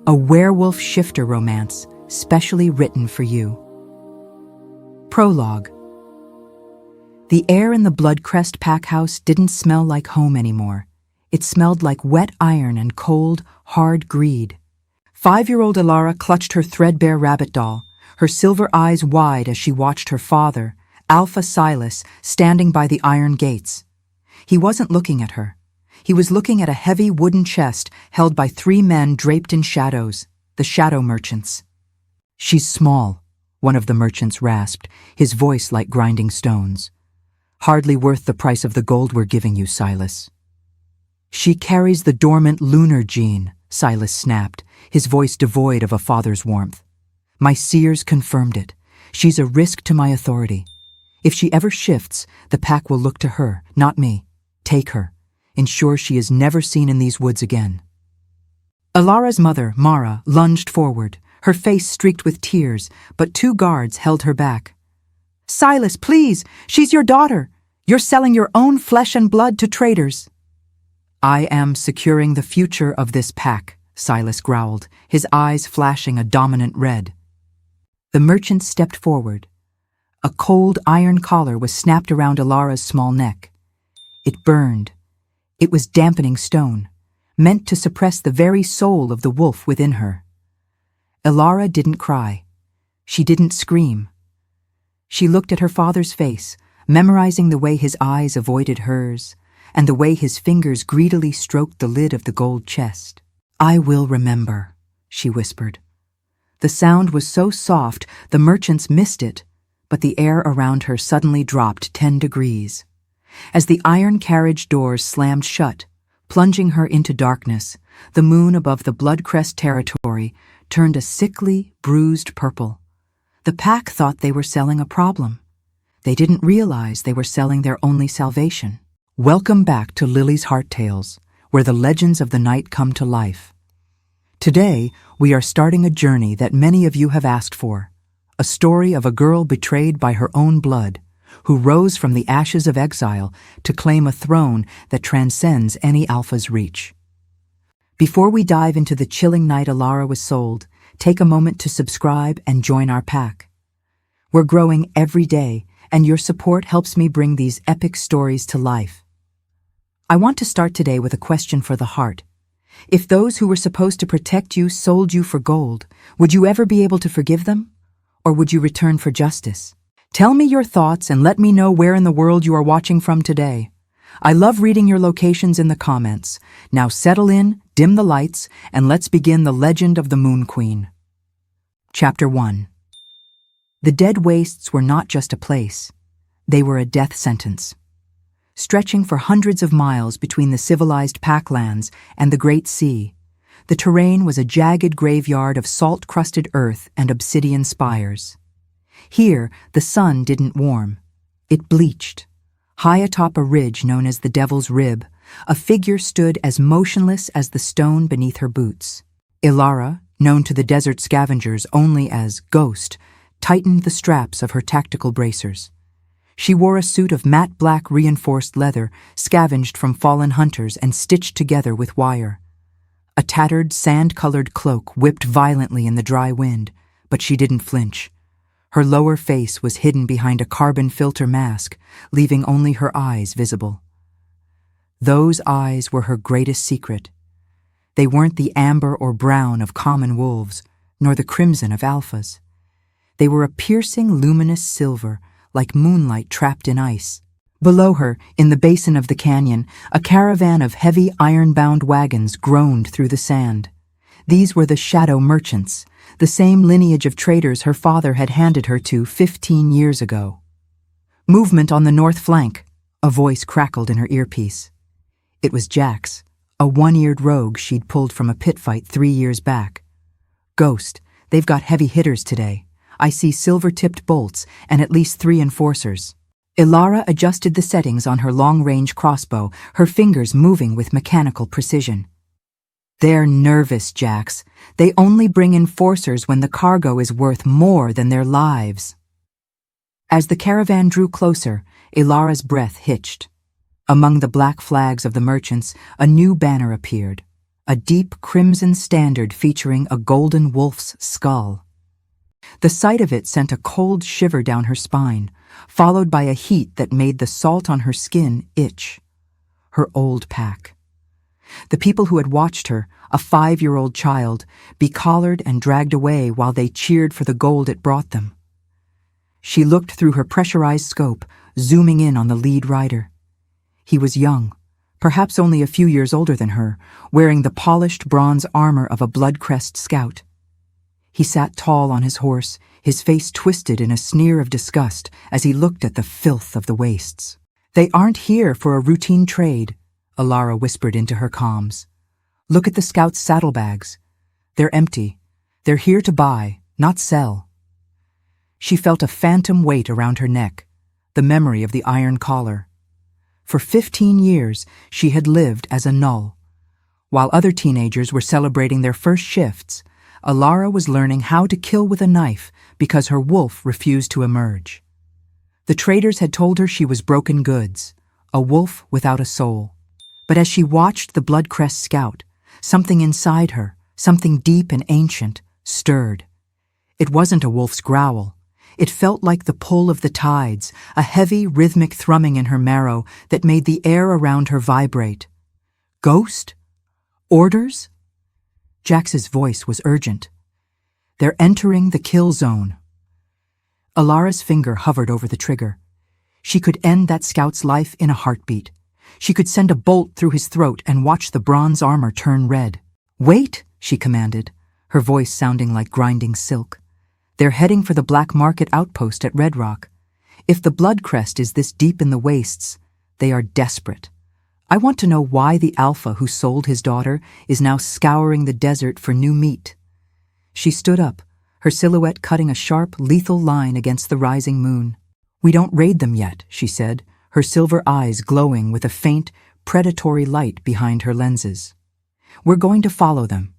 A werewolf shifter romance, specially written for you. Prologue. The air in the Blood-Crest Pack house didn't smell like home anymore. It smelled like wet iron and cold, hard greed. 5-year-old Elara clutched her threadbare rabbit doll, her silver eyes wide as she watched her father, Alpha Silas, standing by the iron gates. He wasn't looking at her. He was looking at a heavy wooden chest held by 3 men draped in shadows, the shadow merchants. "She's small," one of the merchants rasped, his voice like grinding stones. "Hardly worth the price of the gold we're giving you, Silas." "She carries the dormant Lunar gene," Silas snapped, his voice devoid of a father's warmth. "My seers confirmed it. She's a risk to my authority. If she ever shifts, the pack will look to her, not me. Take her. Ensure she is never seen in these woods again." Elara's mother, Mara, lunged forward, her face streaked with tears, but 2 guards held her back. "Silas, please! She's your daughter! You're selling your own flesh and blood to traitors!" "I am securing the future of this pack," Silas growled, his eyes flashing a dominant red. The merchant stepped forward. A cold iron collar was snapped around Elara's small neck. It burned. It was dampening stone, meant to suppress the very soul of the wolf within her. Elara didn't cry. She didn't scream. She looked at her father's face, memorizing the way his eyes avoided hers, and the way his fingers greedily stroked the lid of the gold chest. "I will remember," she whispered. The sound was so soft the merchants missed it, but the air around her suddenly dropped 10 degrees. As the iron carriage doors slammed shut, plunging her into darkness, the moon above the Blood-Crest territory turned a sickly, bruised purple. The pack thought they were selling a problem. They didn't realize they were selling their only salvation. Welcome back to Lily's Heart Tales, where the legends of the night come to life. Today, we are starting a journey that many of you have asked for, a story of a girl betrayed by her own blood, who rose from the ashes of exile to claim a throne that transcends any Alpha's reach. Before we dive into the chilling night Elara was sold, take a moment to subscribe and join our pack. We're growing every day, and your support helps me bring these epic stories to life. I want to start today with a question for the heart. If those who were supposed to protect you sold you for gold, would you ever be able to forgive them? Or would you return for justice? Tell me your thoughts and let me know where in the world you are watching from today. I love reading your locations in the comments. Now settle in, dim the lights, and let's begin the legend of the Moon Queen. Chapter 1. The Dead Wastes were not just a place. They were a death sentence. Stretching for hundreds of miles between the civilized packlands and the Great Sea, the terrain was a jagged graveyard of salt-crusted earth and obsidian spires. Here, the sun didn't warm. It bleached. High atop a ridge known as the Devil's Rib, a figure stood as motionless as the stone beneath her boots. Elara, known to the desert scavengers only as Ghost, tightened the straps of her tactical bracers. She wore a suit of matte black reinforced leather, scavenged from fallen hunters and stitched together with wire. A tattered, sand-colored cloak whipped violently in the dry wind, but she didn't flinch. Her lower face was hidden behind a carbon filter mask, leaving only her eyes visible. Those eyes were her greatest secret. They weren't the amber or brown of common wolves, nor the crimson of alphas. They were a piercing, luminous silver, like moonlight trapped in ice. Below her, in the basin of the canyon, a caravan of heavy iron-bound wagons groaned through the sand. These were the shadow merchants, the same lineage of traders her father had handed her to 15 years ago. "Movement on the north flank," a voice crackled in her earpiece. It was Jax, a one-eared rogue she'd pulled from a pit fight 3 years back. "Ghost, they've got heavy hitters today. I see silver-tipped bolts and at least 3 enforcers." Elara adjusted the settings on her long-range crossbow, her fingers moving with mechanical precision. "They're nervous, Jax. They only bring enforcers when the cargo is worth more than their lives." As the caravan drew closer, Elara's breath hitched. Among the black flags of the merchants, a new banner appeared, a deep crimson standard featuring a golden wolf's skull. The sight of it sent a cold shiver down her spine, followed by a heat that made the salt on her skin itch. Her old pack. The people who had watched her, a 5-year-old child, be collared and dragged away while they cheered for the gold it brought them. She looked through her pressurized scope, zooming in on the lead rider. He was young, perhaps only a few years older than her, wearing the polished bronze armor of a Blood-Crest scout. He sat tall on his horse, his face twisted in a sneer of disgust as he looked at the filth of the wastes. "They aren't here for a routine trade," Elara whispered into her comms. "Look at the scouts' saddlebags. They're empty. They're here to buy, not sell." She felt a phantom weight around her neck, the memory of the iron collar. For 15 years, she had lived as a Null. While other teenagers were celebrating their first shifts, Elara was learning how to kill with a knife because her wolf refused to emerge. The traders had told her she was broken goods, a wolf without a soul. But as she watched the Blood-Crest scout, something inside her, something deep and ancient, stirred. It wasn't a wolf's growl. It felt like the pull of the tides, a heavy, rhythmic thrumming in her marrow that made the air around her vibrate. "Ghost? Orders?" Jax's voice was urgent. "They're entering the kill zone." Elara's finger hovered over the trigger. She could end that scout's life in a heartbeat. She could send a bolt through his throat and watch the bronze armor turn red. "Wait," she commanded, her voice sounding like grinding silk. "They're heading for the Black Market outpost at Red Rock. If the Blood-Crest is this deep in the wastes, they are desperate. I want to know why the Alpha who sold his daughter is now scouring the desert for new meat." She stood up, her silhouette cutting a sharp, lethal line against the rising moon. "We don't raid them yet," she said, her silver eyes glowing with a faint, predatory light behind her lenses. "We're going to follow them.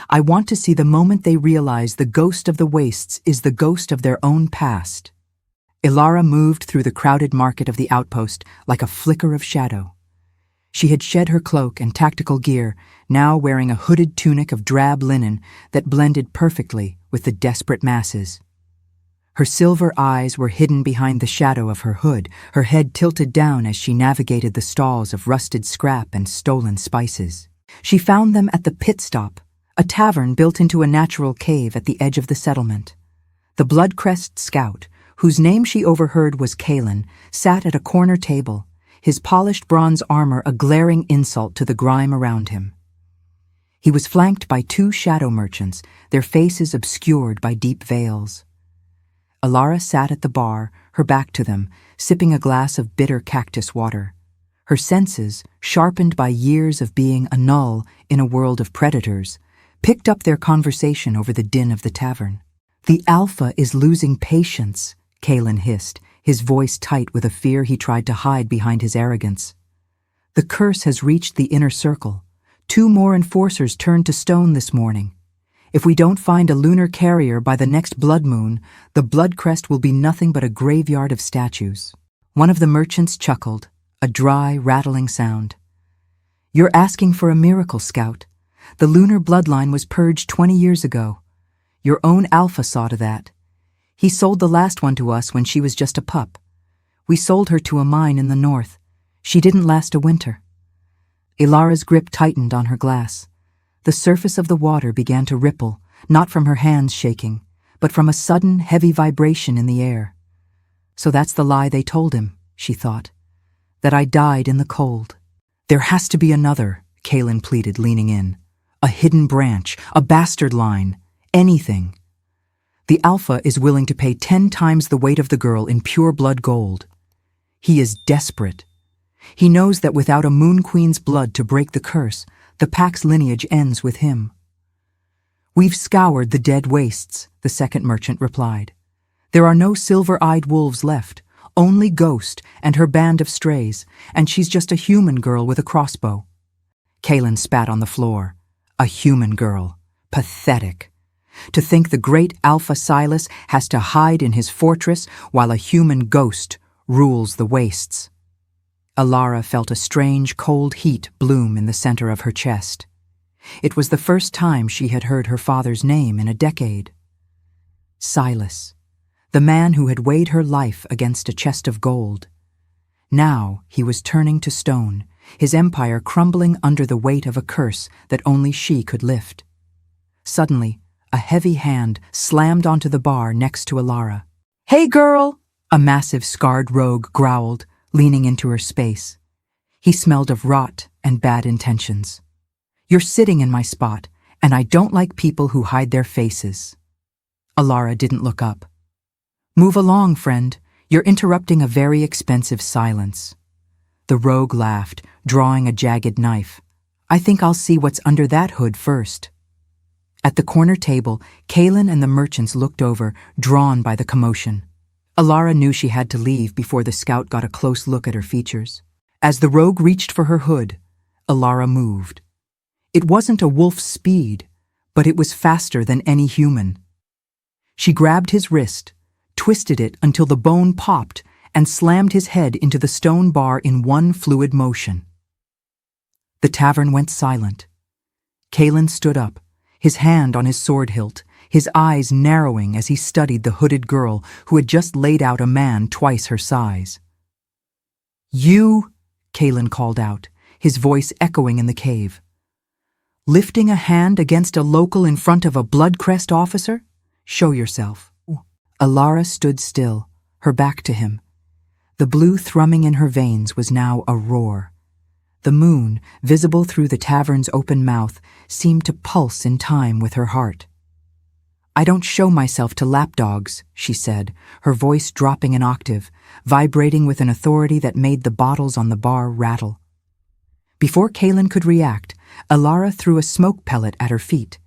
I want to see the moment they realize the ghost of the wastes is the ghost of their own past." Elara moved through the crowded market of the outpost like a flicker of shadow. She had shed her cloak and tactical gear, now wearing a hooded tunic of drab linen that blended perfectly with the desperate masses. Her silver eyes were hidden behind the shadow of her hood, her head tilted down as she navigated the stalls of rusted scrap and stolen spices. She found them at the Pit Stop, a tavern built into a natural cave at the edge of the settlement. The Blood-Crest scout, whose name she overheard was Kalen, sat at a corner table, his polished bronze armor a glaring insult to the grime around him. He was flanked by 2 shadow merchants, their faces obscured by deep veils. Elara sat at the bar, her back to them, sipping a glass of bitter cactus water. Her senses, sharpened by years of being a Null in a world of predators, picked up their conversation over the din of the tavern. "The Alpha is losing patience," Kalen hissed, his voice tight with a fear he tried to hide behind his arrogance. "The curse has reached the inner circle. 2 more enforcers turned to stone this morning. If we don't find a lunar carrier by the next blood moon, the Blood-Crest will be nothing but a graveyard of statues." One of the merchants chuckled, a dry, rattling sound. "You're asking for a miracle, Scout. The lunar bloodline was purged 20 years ago. Your own Alpha saw to that. He sold the last one to us when she was just a pup. We sold her to a mine in the north. She didn't last a winter." Elara's grip tightened on her glass. The surface of the water began to ripple, not from her hands shaking, but from a sudden, heavy vibration in the air. "So that's the lie they told him," she thought. "That I died in the cold." "There has to be another," Kalen pleaded, leaning in. "A hidden branch, a bastard line, anything. The Alpha is willing to pay 10 times the weight of the girl in pure blood gold. He is desperate. He knows that without a Moon Queen's blood to break the curse, the pack's lineage ends with him." "We've scoured the dead wastes," the second merchant replied. "There are no silver-eyed wolves left, only Ghost and her band of strays, and she's just a human girl with a crossbow." Kalen spat on the floor. A human girl. Pathetic. To think the great Alpha Silas has to hide in his fortress while a human ghost rules the wastes. Elara felt a strange, cold heat bloom in the center of her chest. It was the first time she had heard her father's name in a decade. Silas, the man who had weighed her life against a chest of gold. Now he was turning to stone, his empire crumbling under the weight of a curse that only she could lift. Suddenly, a heavy hand slammed onto the bar next to Elara. "Hey, girl!" a massive scarred rogue growled, leaning into her space. He smelled of rot and bad intentions. "You're sitting in my spot, and I don't like people who hide their faces." Elara didn't look up. "Move along, friend. You're interrupting a very expensive silence." The rogue laughed, drawing a jagged knife. "I think I'll see what's under that hood first." At the corner table, Kaelin and the merchants looked over, drawn by the commotion. Elara knew she had to leave before the scout got a close look at her features. As the rogue reached for her hood, Elara moved. It wasn't a wolf's speed, but it was faster than any human. She grabbed his wrist, twisted it until the bone popped, and slammed his head into the stone bar in one fluid motion. The tavern went silent. Kaelin stood up, his hand on his sword hilt, his eyes narrowing as he studied the hooded girl who had just laid out a man twice her size. "You," Kaelin called out, his voice echoing in the cave. "Lifting a hand against a local in front of a Blood-Crest officer? Show yourself." Elara stood still, her back to him. The blue thrumming in her veins was now a roar. The moon, visible through the tavern's open mouth, seemed to pulse in time with her heart. "I don't show myself to lapdogs," she said, her voice dropping an octave, vibrating with an authority that made the bottles on the bar rattle. Before Kaelin could react, Elara threw a smoke pellet at her feet.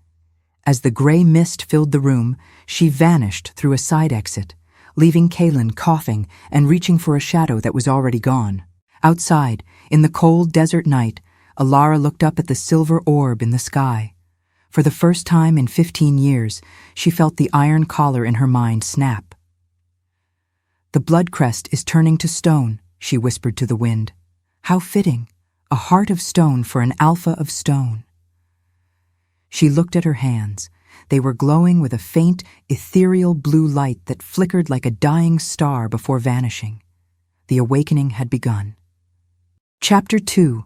As the gray mist filled the room, she vanished through a side exit, leaving Kaelin coughing and reaching for a shadow that was already gone. Outside, in the cold desert night, Elara looked up at the silver orb in the sky. For the first time in 15 years, she felt the iron collar in her mind snap. "The Blood-Crest is turning to stone," she whispered to the wind. "How fitting, a heart of stone for an alpha of stone." She looked at her hands. They were glowing with a faint, ethereal blue light that flickered like a dying star before vanishing. The awakening had begun. Chapter 2.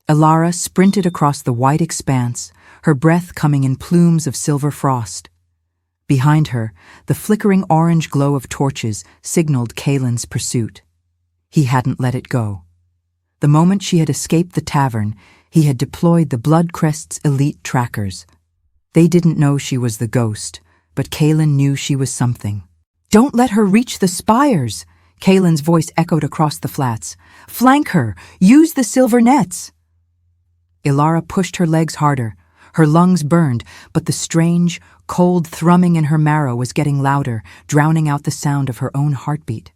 Elara sprinted across the white expanse, her breath coming in plumes of silver frost. Behind her, the flickering orange glow of torches signaled Kaelin's pursuit. He hadn't let it go. The moment she had escaped the tavern, he had deployed the Blood-Crest's elite trackers. They didn't know she was the ghost, but Kaelin knew she was something. "Don't let her reach the spires!" Kaelin's voice echoed across the flats. "Flank her! Use the silver nets!" Elara pushed her legs harder. Her lungs burned, but the strange, cold thrumming in her marrow was getting louder, drowning out the sound of her own heartbeat.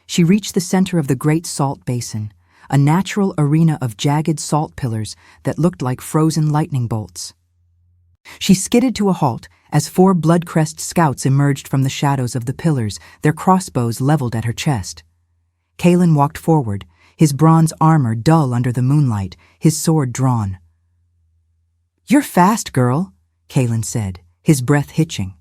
She reached the center of the great salt basin, a natural arena of jagged salt pillars that looked like frozen lightning bolts. She skidded to a halt as 4 Blood-Crest scouts emerged from the shadows of the pillars, their crossbows leveled at her chest. Kaelin walked forward, his bronze armor dull under the moonlight, his sword drawn. "You're fast, girl," Kaelin said, his breath hitching.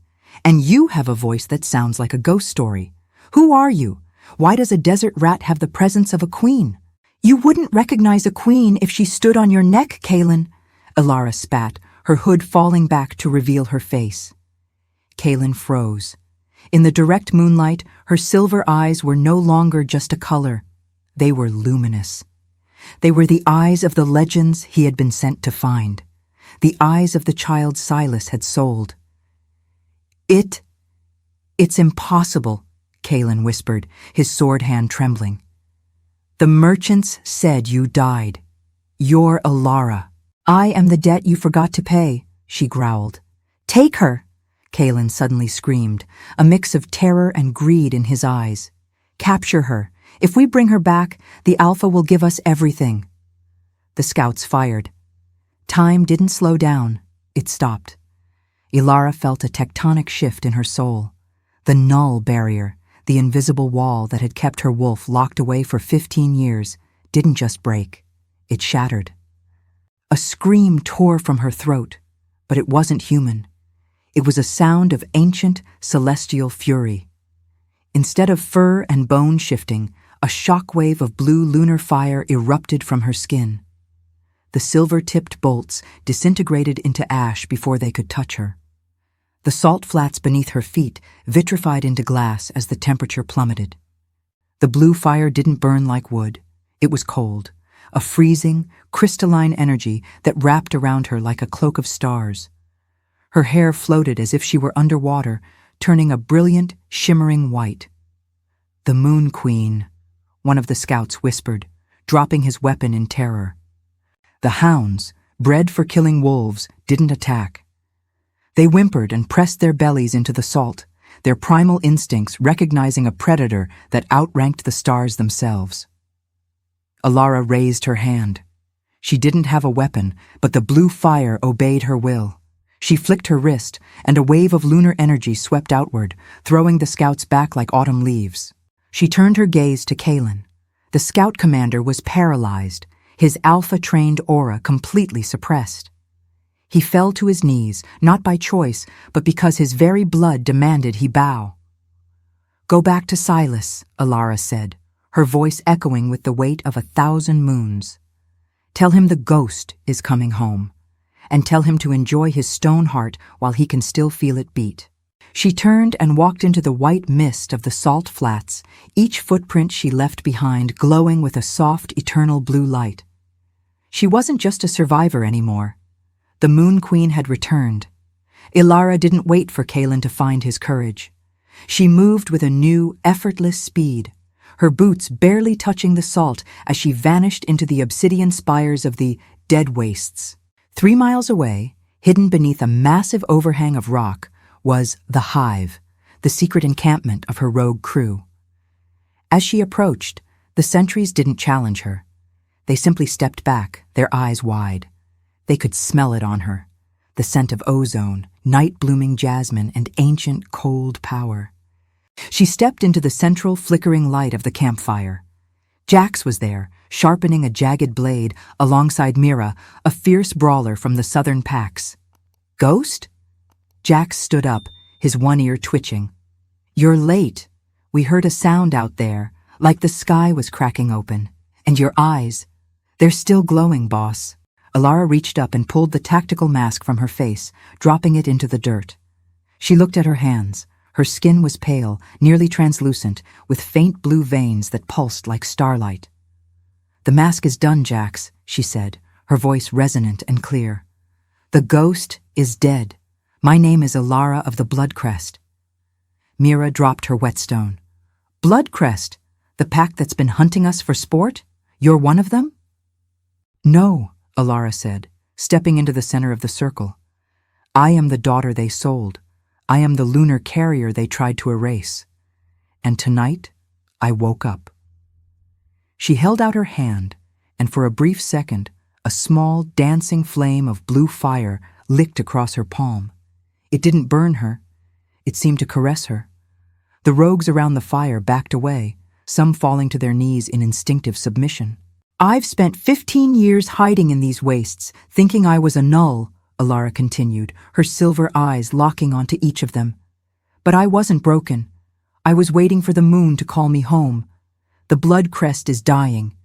"And you have a voice that sounds like a ghost story. Who are you? Why does a desert rat have the presence of a queen?" "You wouldn't recognize a queen if she stood on your neck, Kaelin," Elara spat, her hood falling back to reveal her face. Kaelin froze. In the direct moonlight, her silver eyes were no longer just a color. They were luminous. They were the eyes of the legends he had been sent to find, the eyes of the child Silas had sold. It's impossible," Kaelin whispered, his sword hand trembling. "The merchants said you died. You're Elara." "I am the debt you forgot to pay," she growled. "Take her!" Kaelin suddenly screamed, a mix of terror and greed in his eyes. "Capture her. If we bring her back, the Alpha will give us everything." The scouts fired. Time didn't slow down. It stopped. Elara felt a tectonic shift in her soul. The Null barrier, the invisible wall that had kept her wolf locked away for 15 years, didn't just break. It shattered. A scream tore from her throat, but it wasn't human. It was a sound of ancient, celestial fury. Instead of fur and bone shifting, a shockwave of blue lunar fire erupted from her skin. The silver-tipped bolts disintegrated into ash before they could touch her. The salt flats beneath her feet vitrified into glass as the temperature plummeted. The blue fire didn't burn like wood. It was cold, a freezing, crystalline energy that wrapped around her like a cloak of stars. Her hair floated as if she were underwater, turning a brilliant, shimmering white. "The Moon Queen," one of the scouts whispered, dropping his weapon in terror. The hounds, bred for killing wolves, didn't attack. They whimpered and pressed their bellies into the salt, their primal instincts recognizing a predator that outranked the stars themselves. Elara raised her hand. She didn't have a weapon, but the blue fire obeyed her will. She flicked her wrist, and a wave of lunar energy swept outward, throwing the scouts back like autumn leaves. She turned her gaze to Kalen. The scout commander was paralyzed, his alpha-trained aura completely suppressed. He fell to his knees, not by choice, but because his very blood demanded he bow. "Go back to Silas," Elara said, her voice echoing with the weight of 1,000 moons. "Tell him the ghost is coming home, and tell him to enjoy his stone heart while he can still feel it beat." She turned and walked into the white mist of the salt flats, each footprint she left behind glowing with a soft, eternal blue light. She wasn't just a survivor anymore. The Moon Queen had returned. Elara didn't wait for Kalen to find his courage. She moved with a new, effortless speed, her boots barely touching the salt as she vanished into the obsidian spires of the Dead Wastes. 3 miles away, hidden beneath a massive overhang of rock, was the Hive, the secret encampment of her rogue crew. As she approached, the sentries didn't challenge her. They simply stepped back, their eyes wide. They could smell it on her, the scent of ozone, night-blooming jasmine, and ancient, cold power. She stepped into the central, flickering light of the campfire. Jax was there, sharpening a jagged blade alongside Mira, a fierce brawler from the southern packs. "Ghost?" Jax stood up, his one ear twitching. "You're late. We heard a sound out there, like the sky was cracking open. And your eyes, they're still glowing, boss." Elara reached up and pulled the tactical mask from her face, dropping it into the dirt. She looked at her hands. Her skin was pale, nearly translucent, with faint blue veins that pulsed like starlight. "The mask is done, Jax," she said, her voice resonant and clear. "The ghost is dead. My name is Elara of the Blood-Crest." Mira dropped her whetstone. "Blood-Crest? The pack that's been hunting us for sport? You're one of them?" "No," Elara said, stepping into the center of the circle. "I am the daughter they sold. I am the lunar carrier they tried to erase. And tonight, I woke up." She held out her hand, and for a brief second, a small, dancing flame of blue fire licked across her palm. It didn't burn her. It seemed to caress her. The rogues around the fire backed away, some falling to their knees in instinctive submission. "I've spent 15 years hiding in these wastes, thinking I was a Null," Elara continued, her silver eyes locking onto each of them. "But I wasn't broken. I was waiting for the moon to call me home. The Blood-Crest is dying.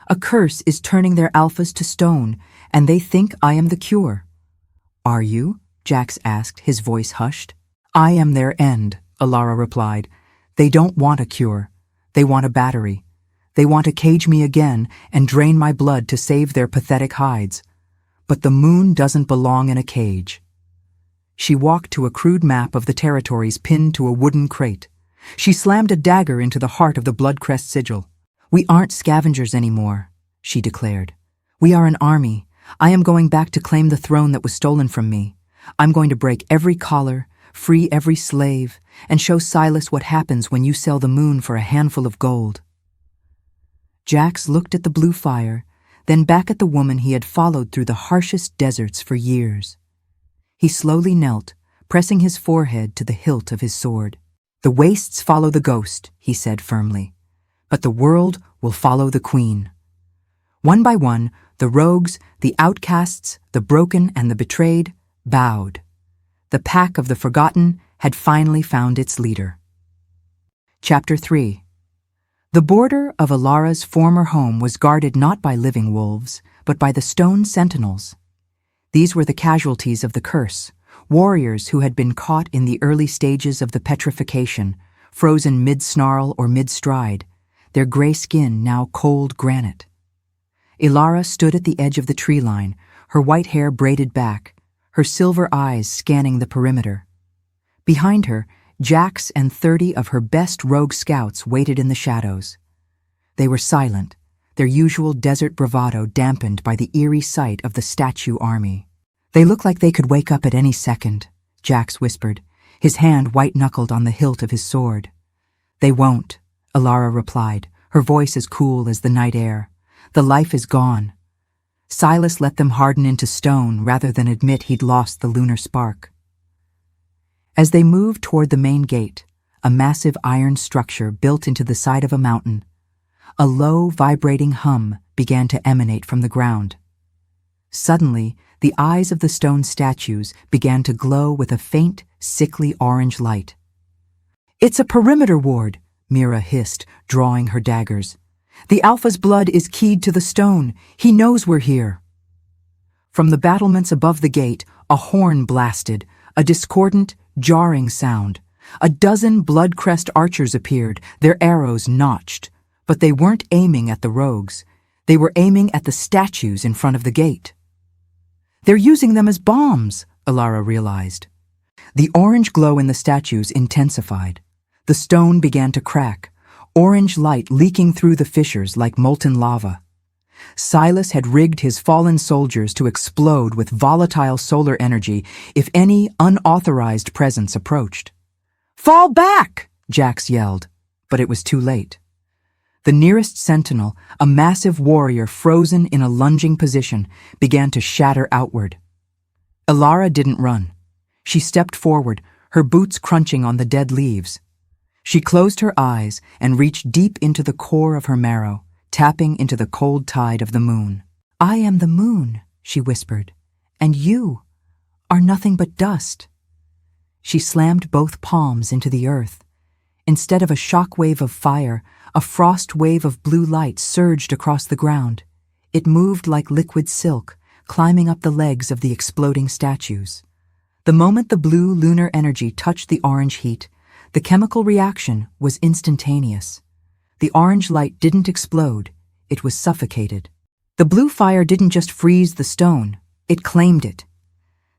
A curse is turning their alphas to stone, and they think I am the cure." "Are you?" Jax asked, his voice hushed. "I am their end," Elara replied. "They don't want a cure. They want a battery. They want to cage me again and drain my blood to save their pathetic hides. But the moon doesn't belong in a cage." She walked to a crude map of the territories pinned to a wooden crate. She slammed a dagger into the heart of the Blood-Crest sigil. "We aren't scavengers anymore," she declared. "We are an army. I am going back to claim the throne that was stolen from me. I'm going to break every collar, free every slave, and show Silas what happens when you sell the moon for a handful of gold." Jax looked at the blue fire, then back at the woman he had followed through the harshest deserts for years. He slowly knelt, pressing his forehead to the hilt of his sword. "The wastes follow the ghost," he said firmly, "but the world will follow the queen. One by one, the rogues, the outcasts, the broken, and the betrayed bowed. The pack of the forgotten had finally found its leader. Chapter 3. The border of Elara's former home was guarded not by living wolves, but by the stone sentinels. These were the casualties of the curse, warriors who had been caught in the early stages of the petrification, frozen mid-snarl or mid-stride, their gray skin now cold granite. Elara stood at the edge of the tree line, her white hair braided back, her silver eyes scanning the perimeter. Behind her, Jax and 30 of her best rogue scouts waited in the shadows. They were silent, their usual desert bravado dampened by the eerie sight of the statue army. "They look like they could wake up at any second," Jax whispered, his hand white-knuckled on the hilt of his sword. "They won't," Elara replied, her voice as cool as the night air. "The life is gone. Silas let them harden into stone rather than admit he'd lost the lunar spark." As they moved toward the main gate, a massive iron structure built into the side of a mountain, a low, vibrating hum began to emanate from the ground. Suddenly, the eyes of the stone statues began to glow with a faint, sickly orange light. "It's a perimeter ward," Mira hissed, drawing her daggers. "The Alpha's blood is keyed to the stone. He knows we're here." From the battlements above the gate, a horn blasted, a discordant, jarring sound. A dozen Blood-Crest archers appeared, their arrows notched. But they weren't aiming at the rogues. They were aiming at the statues in front of the gate. "They're using them as bombs," Elara realized. The orange glow in the statues intensified. The stone began to crack, orange light leaking through the fissures like molten lava. Silas had rigged his fallen soldiers to explode with volatile solar energy if any unauthorized presence approached. "Fall back!" Jax yelled, but it was too late. The nearest sentinel, a massive warrior frozen in a lunging position, began to shatter outward. Elara didn't run. She stepped forward, her boots crunching on the dead leaves. She closed her eyes and reached deep into the core of her marrow, tapping into the cold tide of the moon. "I am the moon," she whispered, "and you are nothing but dust." She slammed both palms into the earth. Instead of a shock wave of fire, a frost wave of blue light surged across the ground. It moved like liquid silk, climbing up the legs of the exploding statues. The moment the blue lunar energy touched the orange heat, the chemical reaction was instantaneous. The orange light didn't explode, it was suffocated. The blue fire didn't just freeze the stone, it claimed it.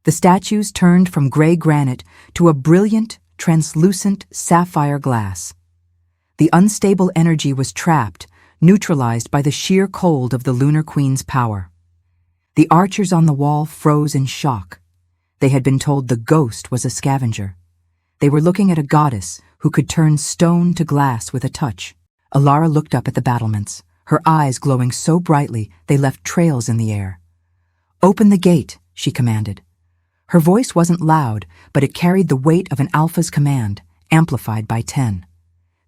The statues turned from gray granite to a brilliant, translucent sapphire glass. The unstable energy was trapped, neutralized by the sheer cold of the Lunar Queen's power. The archers on the wall froze in shock. They had been told the ghost was a scavenger. They were looking at a goddess who could turn stone to glass with a touch. Elara looked up at the battlements, her eyes glowing so brightly they left trails in the air. "Open the gate," she commanded. Her voice wasn't loud, but it carried the weight of an Alpha's command, amplified by 10.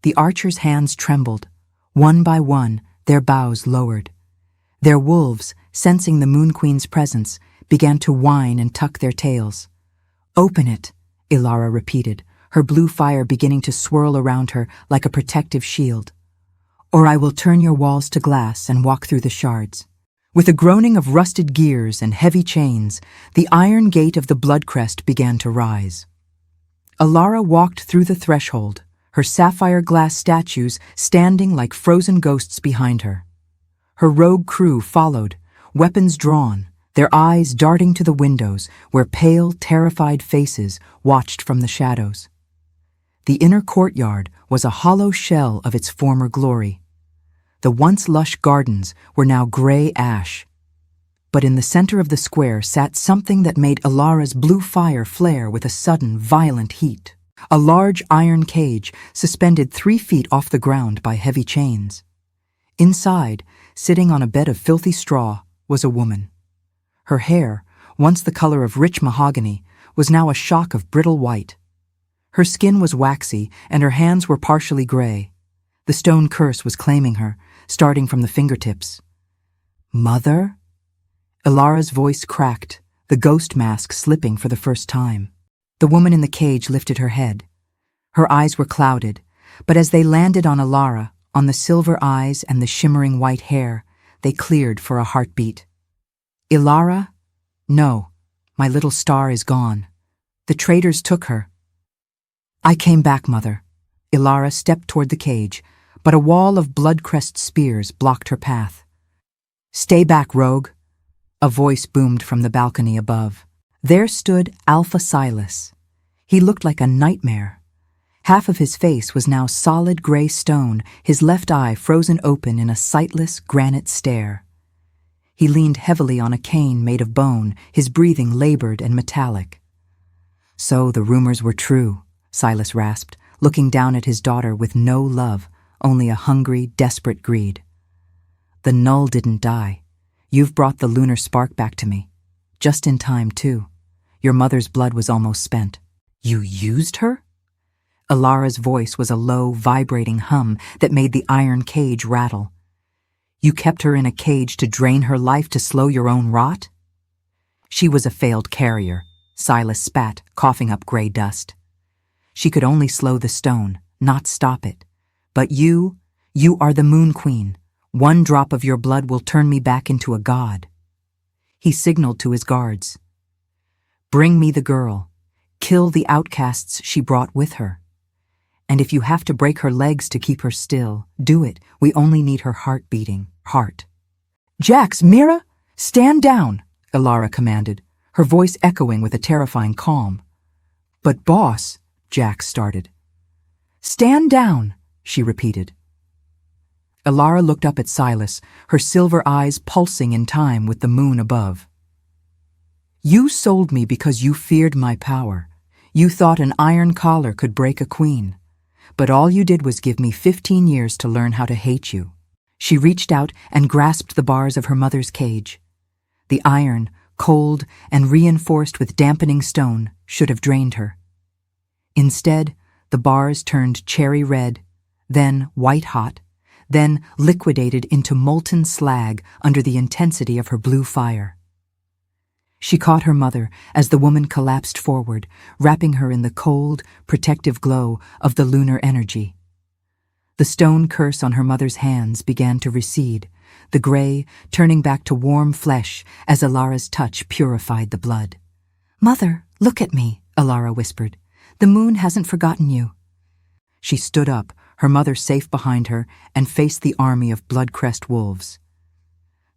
The archers' hands trembled. One by one, their bows lowered. Their wolves, sensing the Moon Queen's presence, began to whine and tuck their tails. "Open it," Elara repeated, her blue fire beginning to swirl around her like a protective shield. "Or I will turn your walls to glass and walk through the shards." With a groaning of rusted gears and heavy chains, the iron gate of the Blood-Crest began to rise. Elara walked through the threshold, her sapphire glass statues standing like frozen ghosts behind her. Her rogue crew followed, weapons drawn, their eyes darting to the windows where pale, terrified faces watched from the shadows. The inner courtyard was a hollow shell of its former glory. The once lush gardens were now gray ash. But in the center of the square sat something that made Elara's blue fire flare with a sudden, violent heat. A large iron cage suspended 3 feet off the ground by heavy chains. Inside, sitting on a bed of filthy straw, was a woman. Her hair, once the color of rich mahogany, was now a shock of brittle white. Her skin was waxy, and her hands were partially gray. The stone curse was claiming her, starting from the fingertips. Mother? Elara's voice cracked, the ghost mask slipping for the first time. The woman in the cage lifted her head. Her eyes were clouded, but as they landed on Elara, on the silver eyes and the shimmering white hair, they cleared for a heartbeat. Elara? No, my little star is gone. The traitors took her. I came back, Mother. Elara stepped toward the cage, but a wall of Blood-Crest spears blocked her path. Stay back, rogue. A voice boomed from the balcony above. There stood Alpha Silas. He looked like a nightmare. Half of his face was now solid gray stone, his left eye frozen open in a sightless granite stare. He leaned heavily on a cane made of bone, his breathing labored and metallic. So the rumors were true, Silas rasped, looking down at his daughter with no love, only a hungry, desperate greed. The Null didn't die. You've brought the lunar spark back to me. Just in time, too. Your mother's blood was almost spent. You used her? Elara's voice was a low, vibrating hum that made the iron cage rattle. You kept her in a cage to drain her life to slow your own rot? She was a failed carrier, Silas spat, coughing up gray dust. She could only slow the stone, not stop it. But you are the Moon Queen. One drop of your blood will turn me back into a god. He signaled to his guards. Bring me the girl. Kill the outcasts she brought with her. And if you have to break her legs to keep her still, do it. We only need her heart beating. Heart. Jax, Mira, stand down, Elara commanded, her voice echoing with a terrifying calm. But boss, Jax started. Stand down, she repeated. Elara looked up at Silas, her silver eyes pulsing in time with the moon above. You sold me because you feared my power. You thought an iron collar could break a queen. But all you did was give me 15 years to learn how to hate you. She reached out and grasped the bars of her mother's cage. The iron, cold and reinforced with dampening stone, should have drained her. Instead, the bars turned cherry red, then white-hot, then liquidated into molten slag under the intensity of her blue fire. She caught her mother as the woman collapsed forward, wrapping her in the cold, protective glow of the lunar energy. The stone curse on her mother's hands began to recede, the gray turning back to warm flesh as Elara's touch purified the blood. Mother, look at me, Elara whispered. The moon hasn't forgotten you. She stood up, her mother safe behind her, and faced the army of Blood-Crest wolves.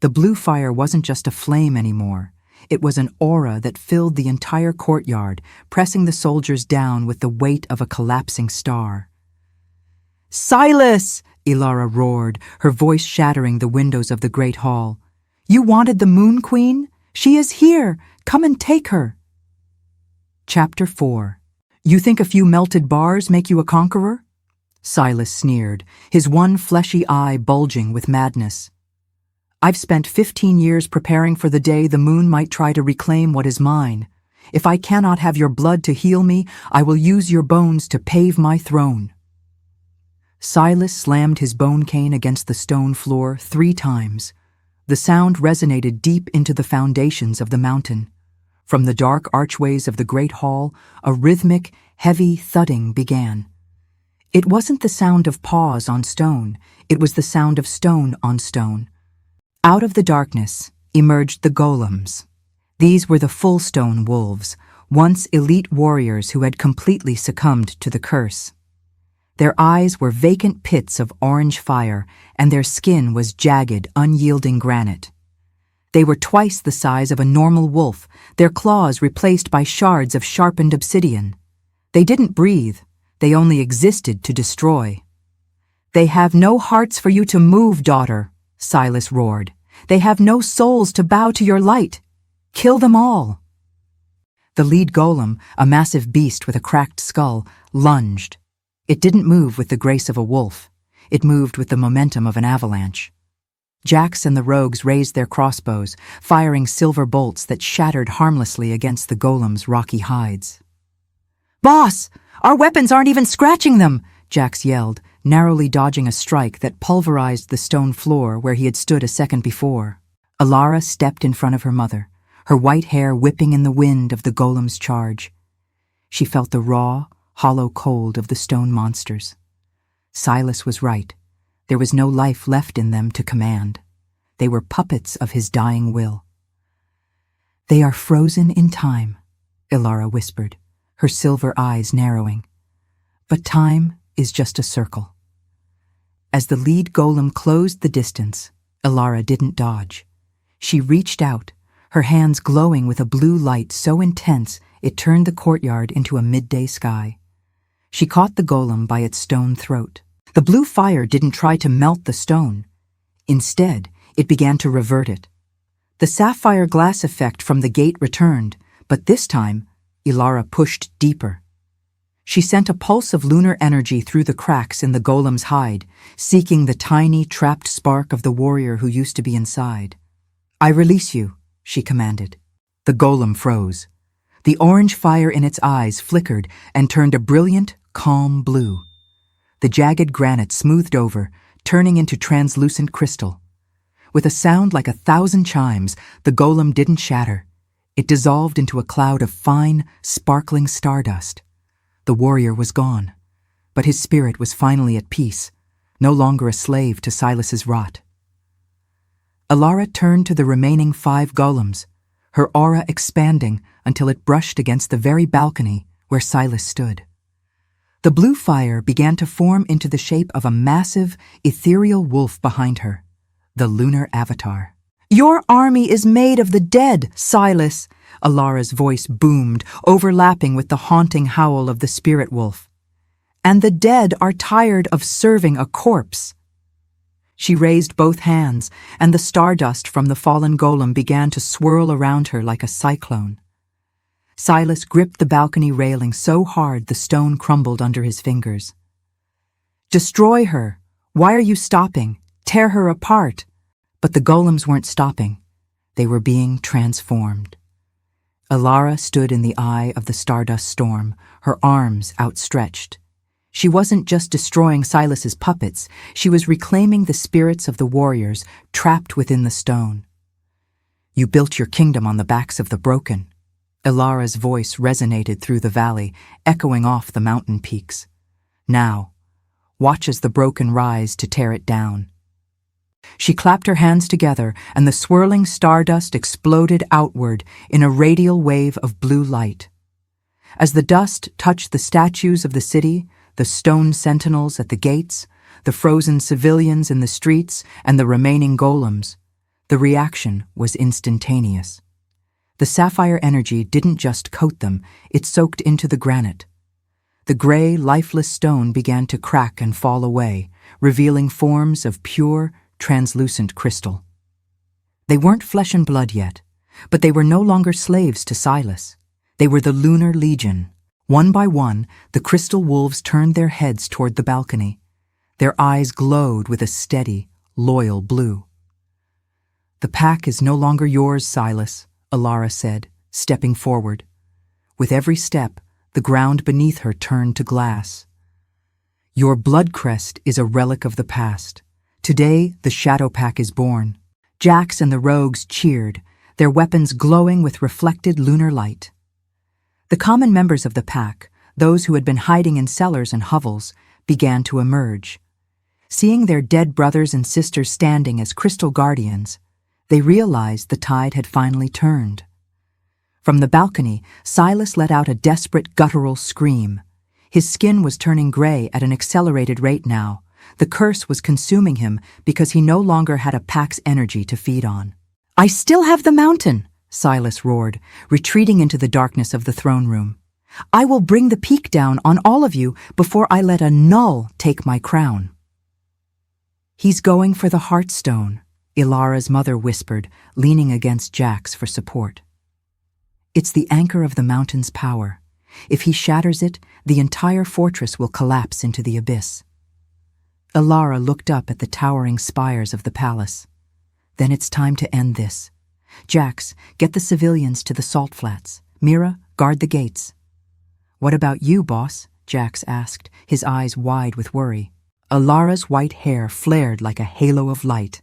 The blue fire wasn't just a flame anymore. It was an aura that filled the entire courtyard, pressing the soldiers down with the weight of a collapsing star. Silas! Elara roared, her voice shattering the windows of the great hall. You wanted the Moon Queen? She is here! Come and take her! Chapter 4. You think a few melted bars make you a conqueror? Silas sneered, his one fleshy eye bulging with madness. I've spent 15 years preparing for the day the moon might try to reclaim what is mine. If I cannot have your blood to heal me, I will use your bones to pave my throne. Silas slammed his bone cane against the stone floor 3 times. The sound resonated deep into the foundations of the mountain. From the dark archways of the great hall, a rhythmic, heavy thudding began. It wasn't the sound of paws on stone, it was the sound of stone on stone. Out of the darkness emerged the golems. These were the full-stone wolves, once elite warriors who had completely succumbed to the curse. Their eyes were vacant pits of orange fire, and their skin was jagged, unyielding granite. They were twice the size of a normal wolf, their claws replaced by shards of sharpened obsidian. They didn't breathe, they only existed to destroy. They have no hearts for you to move, daughter, Silas roared. They have no souls to bow to your light. Kill them all. The lead golem, a massive beast with a cracked skull, lunged. It didn't move with the grace of a wolf. It moved with the momentum of an avalanche. Jax and the rogues raised their crossbows, firing silver bolts that shattered harmlessly against the golem's rocky hides. Boss! Our weapons aren't even scratching them! Jax yelled, narrowly dodging a strike that pulverized the stone floor where he had stood a second before. Elara stepped in front of her mother, her white hair whipping in the wind of the golem's charge. She felt the raw, hollow cold of the stone monsters. Silas was right. There was no life left in them to command. They were puppets of his dying will. "They are frozen in time," Elara whispered, her silver eyes narrowing. "But time is just a circle." As the lead golem closed the distance, Elara didn't dodge. She reached out, her hands glowing with a blue light so intense it turned the courtyard into a midday sky. She caught the golem by its stone throat. The blue fire didn't try to melt the stone. Instead, it began to revert it. The sapphire glass effect from the gate returned, but this time, Elara pushed deeper. She sent a pulse of lunar energy through the cracks in the golem's hide, seeking the tiny, trapped spark of the warrior who used to be inside. "I release you," she commanded. The golem froze. The orange fire in its eyes flickered and turned a brilliant, calm blue. The jagged granite smoothed over, turning into translucent crystal. With a sound like 1,000 chimes, the golem didn't shatter. It dissolved into a cloud of fine, sparkling stardust. The warrior was gone, but his spirit was finally at peace, no longer a slave to Silas's rot. Elara turned to the remaining 5 golems, her aura expanding until it brushed against the very balcony where Silas stood. The blue fire began to form into the shape of a massive, ethereal wolf behind her, the lunar avatar. "Your army is made of the dead, Silas," Elara's voice boomed, overlapping with the haunting howl of the spirit wolf. "And the dead are tired of serving a corpse." She raised both hands, and the stardust from the fallen golem began to swirl around her like a cyclone. Silas gripped the balcony railing so hard the stone crumbled under his fingers. "Destroy her! Why are you stopping? Tear her apart!" But the golems weren't stopping. They were being transformed. Elara stood in the eye of the stardust storm, her arms outstretched. She wasn't just destroying Silas's puppets, she was reclaiming the spirits of the warriors trapped within the stone. "You built your kingdom on the backs of the broken." Elara's voice resonated through the valley, echoing off the mountain peaks. "Now, watch as the broken rise to tear it down." She clapped her hands together, and the swirling stardust exploded outward in a radial wave of blue light. As the dust touched the statues of the city, the stone sentinels at the gates, the frozen civilians in the streets, and the remaining golems, the reaction was instantaneous. The sapphire energy didn't just coat them, it soaked into the granite. The gray, lifeless stone began to crack and fall away, revealing forms of pure, translucent crystal. They weren't flesh and blood yet, but they were no longer slaves to Silas. They were the Lunar Legion. One by one, the crystal wolves turned their heads toward the balcony. Their eyes glowed with a steady, loyal blue. "The pack is no longer yours, Silas," Elara said, stepping forward. With every step, the ground beneath her turned to glass. "Your Blood-Crest is a relic of the past. Today, the Shadow Pack is born." Jax and the rogues cheered, their weapons glowing with reflected lunar light. The common members of the pack, those who had been hiding in cellars and hovels, began to emerge. Seeing their dead brothers and sisters standing as crystal guardians, they realized the tide had finally turned. From the balcony, Silas let out a desperate guttural scream. His skin was turning gray at an accelerated rate now. The curse was consuming him because he no longer had a pack's energy to feed on. "I still have the mountain," Silas roared, retreating into the darkness of the throne room. "I will bring the peak down on all of you before I let a Null take my crown." "He's going for the Heartstone," Elara's mother whispered, leaning against Jax for support. "It's the anchor of the mountain's power. If he shatters it, the entire fortress will collapse into the abyss." Elara looked up at the towering spires of the palace. "Then it's time to end this. Jax, get the civilians to the salt flats. Mira, guard the gates." "What about you, boss?" Jax asked, his eyes wide with worry. Elara's white hair flared like a halo of light.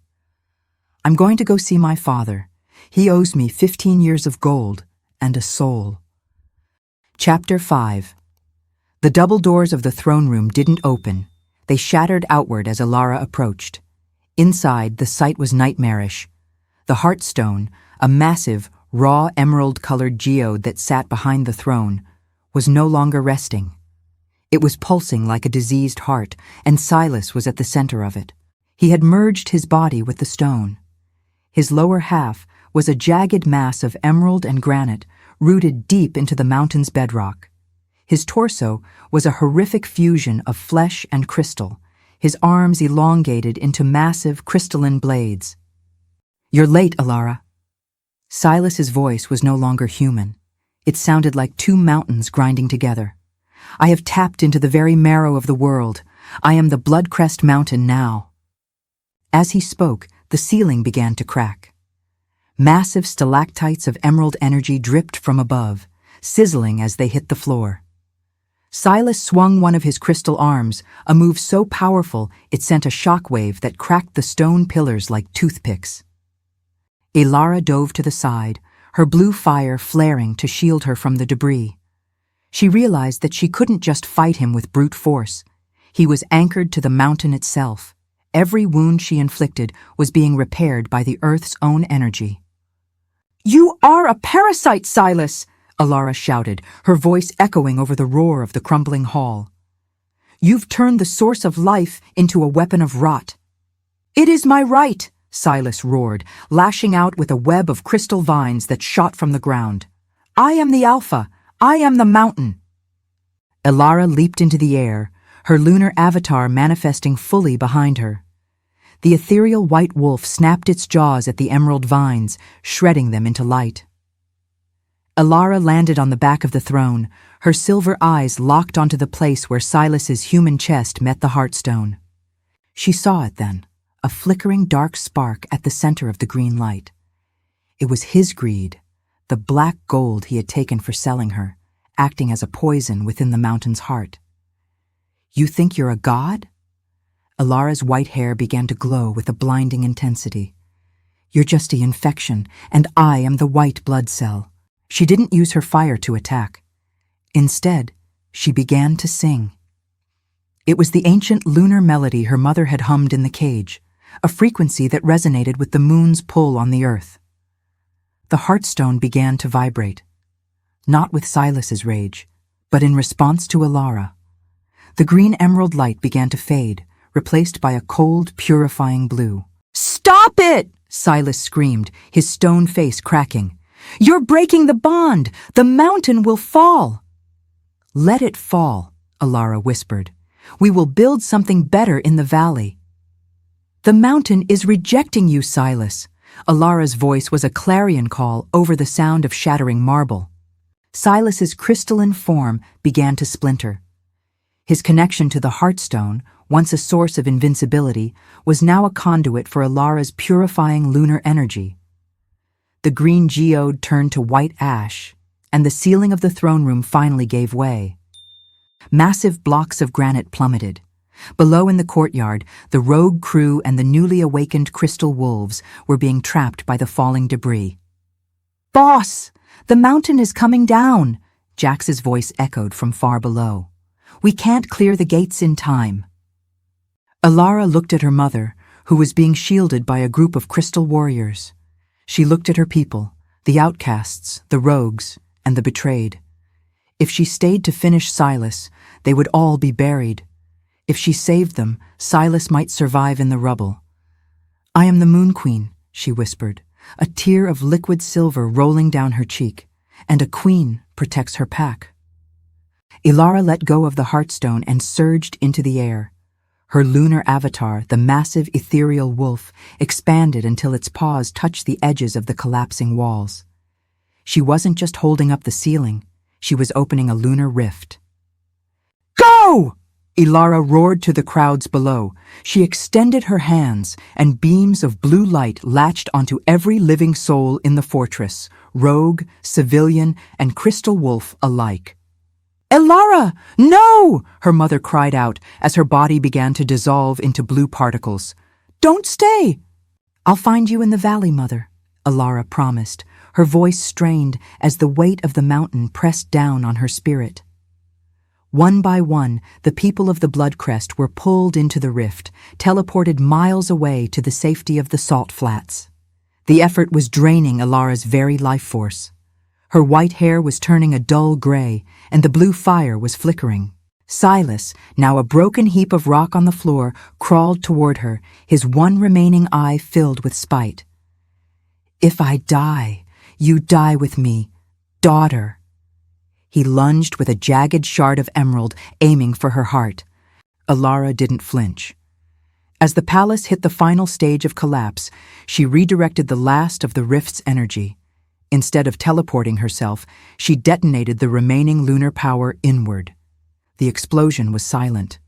I'm going to go see my father. He owes me 15 years of gold and a soul. Chapter 5. The double doors of the throne room didn't open. They shattered outward as Elara approached. Inside, the sight was nightmarish. The Heartstone, a massive, raw emerald-colored geode that sat behind the throne, was no longer resting. It was pulsing like a diseased heart, and Silas was at the center of it. He had merged his body with the stone. His lower half was a jagged mass of emerald and granite, rooted deep into the mountain's bedrock. His torso was a horrific fusion of flesh and crystal, his arms elongated into massive crystalline blades. "You're late, Elara." Silas's voice was no longer human. It sounded like two mountains grinding together. "I have tapped into the very marrow of the world. I am the Blood-Crest Mountain now." As he spoke, the ceiling began to crack. Massive stalactites of emerald energy dripped from above, sizzling as they hit the floor. Silas swung one of his crystal arms, a move so powerful it sent a shockwave that cracked the stone pillars like toothpicks. Elara dove to the side, her blue fire flaring to shield her from the debris. She realized that she couldn't just fight him with brute force. He was anchored to the mountain itself. Every wound she inflicted was being repaired by the Earth's own energy. "You are a parasite, Silas!" Elara shouted, her voice echoing over the roar of the crumbling hall. "You've turned the source of life into a weapon of rot." "It is my right!" Silas roared, lashing out with a web of crystal vines that shot from the ground. "I am the Alpha. I am the mountain." Elara leaped into the air, her lunar avatar manifesting fully behind her. The ethereal white wolf snapped its jaws at the emerald vines, shredding them into light. Elara landed on the back of the throne, her silver eyes locked onto the place where Silas's human chest met the Heartstone. She saw it then, a flickering dark spark at the center of the green light. It was his greed, the black gold he had taken for selling her, acting as a poison within the mountain's heart. "You think you're a god?" Elara's white hair began to glow with a blinding intensity. "You're just the infection, and I am the white blood cell." She didn't use her fire to attack. Instead, she began to sing. It was the ancient lunar melody her mother had hummed in the cage, a frequency that resonated with the moon's pull on the earth. The Heartstone began to vibrate, not with Silas's rage, but in response to Elara. The green emerald light began to fade, replaced by a cold, purifying blue. "Stop it!" Silas screamed, his stone face cracking. "You're breaking the bond! The mountain will fall!" "Let it fall," Elara whispered. "We will build something better in the valley." "The mountain is rejecting you, Silas." Elara's voice was a clarion call over the sound of shattering marble. Silas's crystalline form began to splinter. His connection to the Heartstone, once a source of invincibility, was now a conduit for Elara's purifying lunar energy. The green geode turned to white ash, and the ceiling of the throne room finally gave way. Massive blocks of granite plummeted. Below in the courtyard, the rogue crew and the newly awakened crystal wolves were being trapped by the falling debris. "Boss, the mountain is coming down," Jax's voice echoed from far below. "We can't clear the gates in time." Elara looked at her mother, who was being shielded by a group of crystal warriors. She looked at her people, the outcasts, the rogues, and the betrayed. If she stayed to finish Silas, they would all be buried. If she saved them, Silas might survive in the rubble. "I am the Moon Queen," she whispered, a tear of liquid silver rolling down her cheek, "and a queen protects her pack." Elara let go of the Heartstone and surged into the air. Her lunar avatar, the massive ethereal wolf, expanded until its paws touched the edges of the collapsing walls. She wasn't just holding up the ceiling, she was opening a lunar rift. "Go!" Elara roared to the crowds below. She extended her hands, and beams of blue light latched onto every living soul in the fortress, rogue, civilian, and crystal wolf alike. "Elara, no!" her mother cried out as her body began to dissolve into blue particles. "Don't stay!" "I'll find you in the valley, Mother," Elara promised, her voice strained as the weight of the mountain pressed down on her spirit. One by one, the people of the Blood-Crest were pulled into the rift, teleported miles away to the safety of the salt flats. The effort was draining Elara's very life force. Her white hair was turning a dull gray, and the blue fire was flickering. Silas, now a broken heap of rock on the floor, crawled toward her, his one remaining eye filled with spite. "If I die, you die with me, daughter." He lunged with a jagged shard of emerald, aiming for her heart. Elara didn't flinch. As the palace hit the final stage of collapse, she redirected the last of the rift's energy. Instead of teleporting herself, she detonated the remaining lunar power inward. The explosion was silent.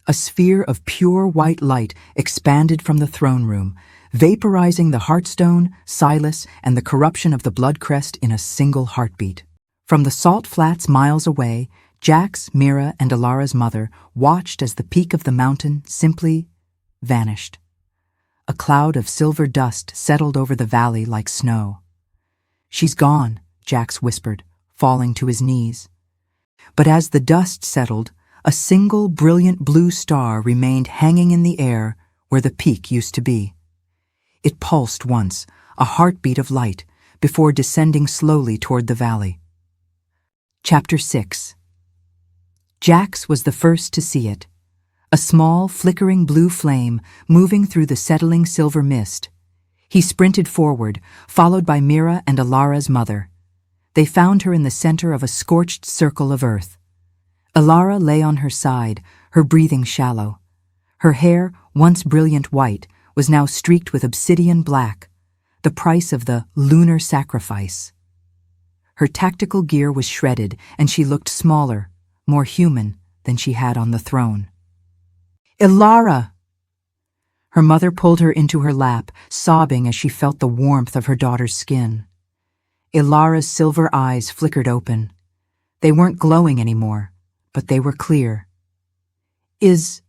A sphere of pure white light expanded from the throne room, vaporizing the Heartstone, Silas, and the corruption of the Blood-Crest in a single heartbeat. From the salt flats miles away, Jax, Mira, and Elara's mother watched as the peak of the mountain simply vanished. A cloud of silver dust settled over the valley like snow. "She's gone," Jax whispered, falling to his knees. But as the dust settled, a single brilliant blue star remained hanging in the air where the peak used to be. It pulsed once, a heartbeat of light, before descending slowly toward the valley. Chapter 6. Jax was the first to see it. A small, flickering blue flame moving through the settling silver mist. He sprinted forward, followed by Mira and Elara's mother. They found her in the center of a scorched circle of earth. Elara lay on her side, her breathing shallow. Her hair, once brilliant white, was now streaked with obsidian black, the price of the lunar sacrifice. Her tactical gear was shredded, and she looked smaller, more human than she had on the throne. "Elara!" Her mother pulled her into her lap, sobbing as she felt the warmth of her daughter's skin. Elara's silver eyes flickered open. They weren't glowing anymore, but they were clear. Is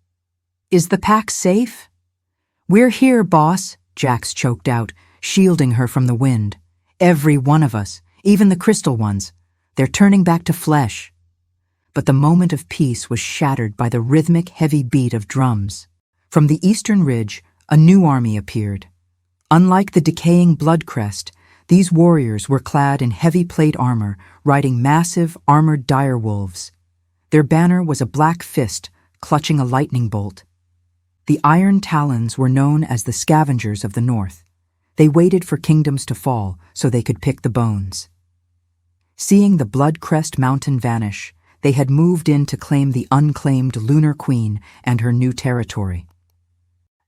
the pack safe?" "We're here, boss," Jax choked out, shielding her from the wind. "Every one of us, even the crystal ones. They're turning back to flesh." But the moment of peace was shattered by the rhythmic, heavy beat of drums. From the eastern ridge, a new army appeared. Unlike the decaying Blood-Crest, these warriors were clad in heavy plate armor, riding massive, armored direwolves. Their banner was a black fist, clutching a lightning bolt. The Iron Talons were known as the Scavengers of the North. They waited for kingdoms to fall so they could pick the bones. Seeing the Blood-Crest mountain vanish, they had moved in to claim the unclaimed Lunar Queen and her new territory.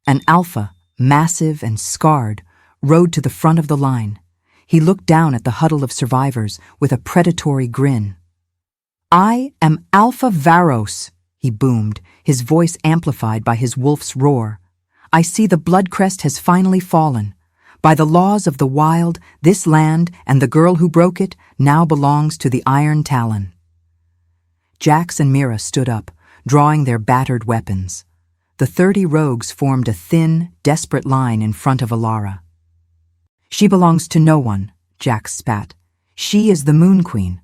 An Alpha, massive and scarred, rode to the front of the line. He looked down at the huddle of survivors with a predatory grin. "I am Alpha Varos," he boomed, his voice amplified by his wolf's roar. "I see the Blood-Crest has finally fallen. By the laws of the wild, this land and the girl who broke it now belongs to the Iron Talon." Jax and Mira stood up, drawing their battered weapons. The 30 rogues formed a thin, desperate line in front of Elara. "She belongs to no one," Jax spat. "She is the Moon Queen."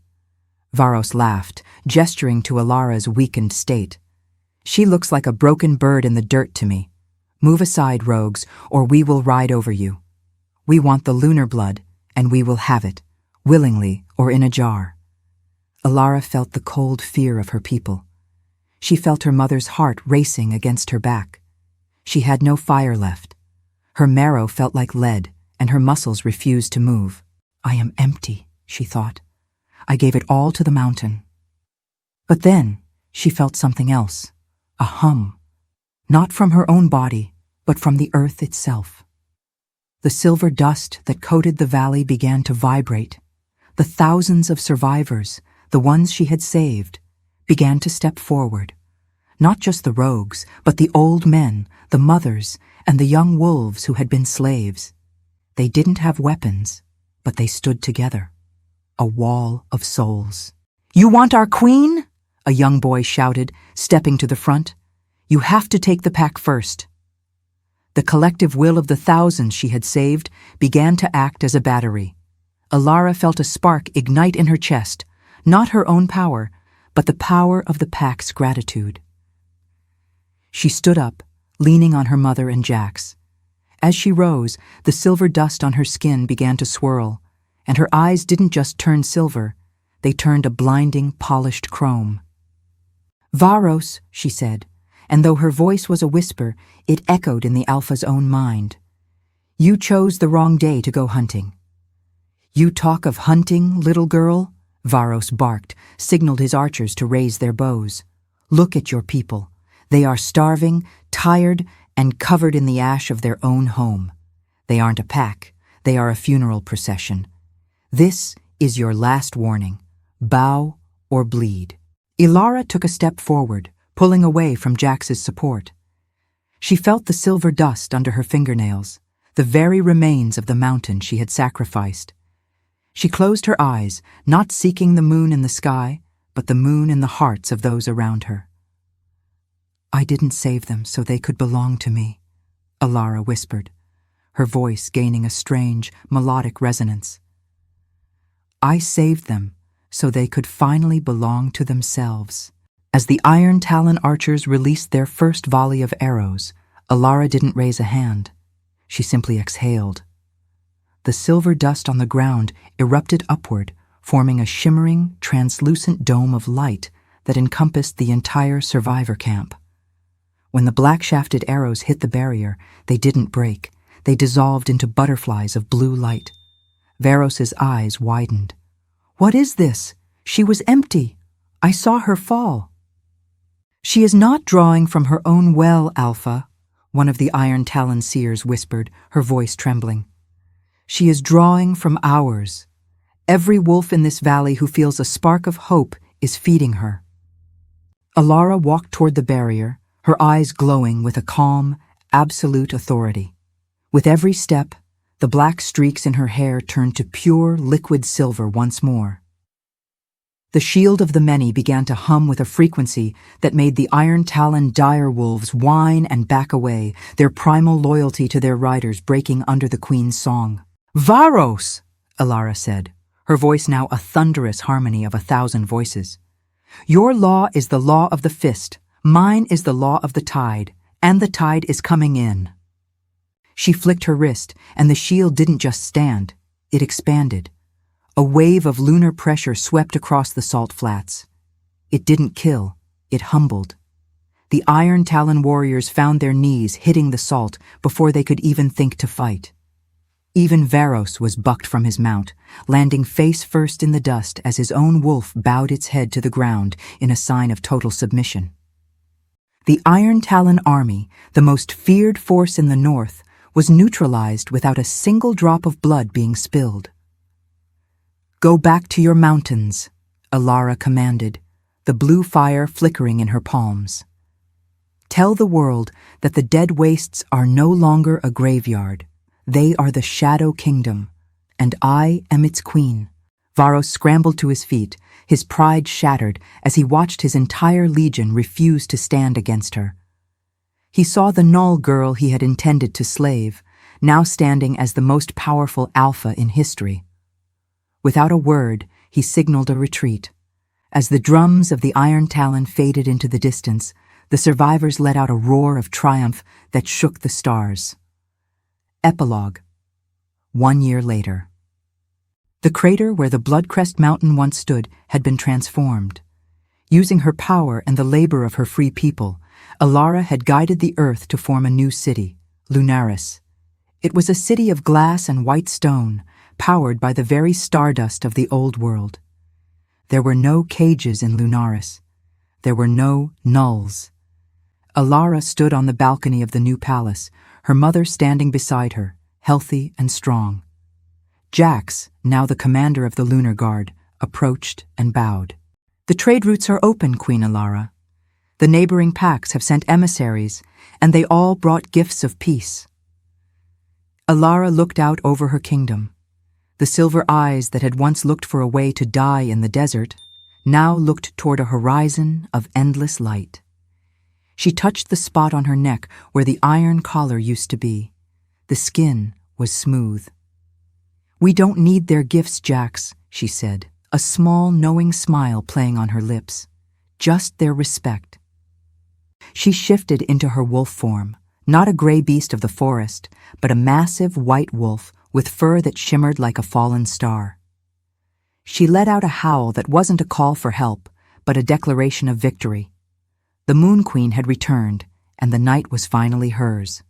Varos laughed, gesturing to Elara's weakened state. "She looks like a broken bird in the dirt to me. Move aside, rogues, or we will ride over you. We want the lunar blood, and we will have it, willingly or in a jar." Elara felt the cold fear of her people. She felt her mother's heart racing against her back. She had no fire left. Her marrow felt like lead, and her muscles refused to move. "I am empty," she thought. "I gave it all to the mountain." But then she felt something else, a hum, not from her own body, but from the earth itself. The silver dust that coated the valley began to vibrate. The thousands of survivors, the ones she had saved, began to step forward. Not just the rogues, but the old men, the mothers, and the young wolves who had been slaves. They didn't have weapons, but they stood together. A wall of souls. "You want our queen?" a young boy shouted, stepping to the front. "You have to take the pack first." The collective will of the thousands she had saved began to act as a battery. Elara felt a spark ignite in her chest, not her own power, but the power of the pack's gratitude. She stood up, leaning on her mother and Jax. As she rose, the silver dust on her skin began to swirl, and her eyes didn't just turn silver, they turned a blinding, polished chrome. "Varos," she said, and though her voice was a whisper, it echoed in the Alpha's own mind. "You chose the wrong day to go hunting." "You talk of hunting, little girl?" Varos barked, signaled his archers to raise their bows. "Look at your people. They are starving, tired, and covered in the ash of their own home. They aren't a pack, they are a funeral procession. This is your last warning. Bow or bleed." Elara took a step forward, pulling away from Jax's support. She felt the silver dust under her fingernails, the very remains of the mountain she had sacrificed. She closed her eyes, not seeking the moon in the sky, but the moon in the hearts of those around her. "I didn't save them so they could belong to me," Elara whispered, her voice gaining a strange, melodic resonance. "I saved them so they could finally belong to themselves." As the Iron Talon archers released their first volley of arrows, Elara didn't raise a hand. She simply exhaled. The silver dust on the ground erupted upward, forming a shimmering, translucent dome of light that encompassed the entire survivor camp. When the black-shafted arrows hit the barrier, they didn't break. They dissolved into butterflies of blue light. Varos's eyes widened. "What is this? She was empty. I saw her fall." "She is not drawing from her own well, Alpha," one of the Iron Talon seers whispered, her voice trembling. "She is drawing from ours. Every wolf in this valley who feels a spark of hope is feeding her." Elara walked toward the barrier, her eyes glowing with a calm, absolute authority. With every step, the black streaks in her hair turned to pure, liquid silver once more. The shield of the many began to hum with a frequency that made the Iron Talon dire wolves whine and back away, their primal loyalty to their riders breaking under the Queen's song. "Varos!" Elara said, her voice now a thunderous harmony of 1,000 voices. "Your law is the law of the fist, mine is the law of the tide, and the tide is coming in." She flicked her wrist, and the shield didn't just stand, it expanded. A wave of lunar pressure swept across the salt flats. It didn't kill, it humbled. The Iron Talon warriors found their knees hitting the salt before they could even think to fight. Even Varos was bucked from his mount, landing face first in the dust as his own wolf bowed its head to the ground in a sign of total submission. The Iron Talon army, the most feared force in the north, was neutralized without a single drop of blood being spilled. "Go back to your mountains," Elara commanded, the blue fire flickering in her palms. "Tell the world that the dead wastes are no longer a graveyard. They are the Shadow Kingdom, and I am its queen." Varos scrambled to his feet, his pride shattered as he watched his entire legion refuse to stand against her. He saw the Null girl he had intended to slave, now standing as the most powerful Alpha in history. Without a word, he signaled a retreat. As the drums of the Iron Talon faded into the distance, the survivors let out a roar of triumph that shook the stars. Epilogue. 1 year later. The crater where the Blood-Crest mountain once stood had been transformed. Using her power and the labor of her free people, Elara had guided the earth to form a new city, Lunaris. It was a city of glass and white stone, powered by the very stardust of the old world. There were no cages in Lunaris. There were no Nulls. Elara stood on the balcony of the new palace, her mother standing beside her, healthy and strong. Jax, now the commander of the Lunar Guard, approached and bowed. "The trade routes are open, Queen Elara. The neighboring packs have sent emissaries, and they all brought gifts of peace." Elara looked out over her kingdom. The silver eyes that had once looked for a way to die in the desert now looked toward a horizon of endless light. She touched the spot on her neck where the iron collar used to be. The skin was smooth. "We don't need their gifts, Jax," she said, a small, knowing smile playing on her lips. "Just their respect." She shifted into her wolf form, not a gray beast of the forest, but a massive white wolf with fur that shimmered like a fallen star. She let out a howl that wasn't a call for help, but a declaration of victory. The Moon Queen had returned, and the night was finally hers.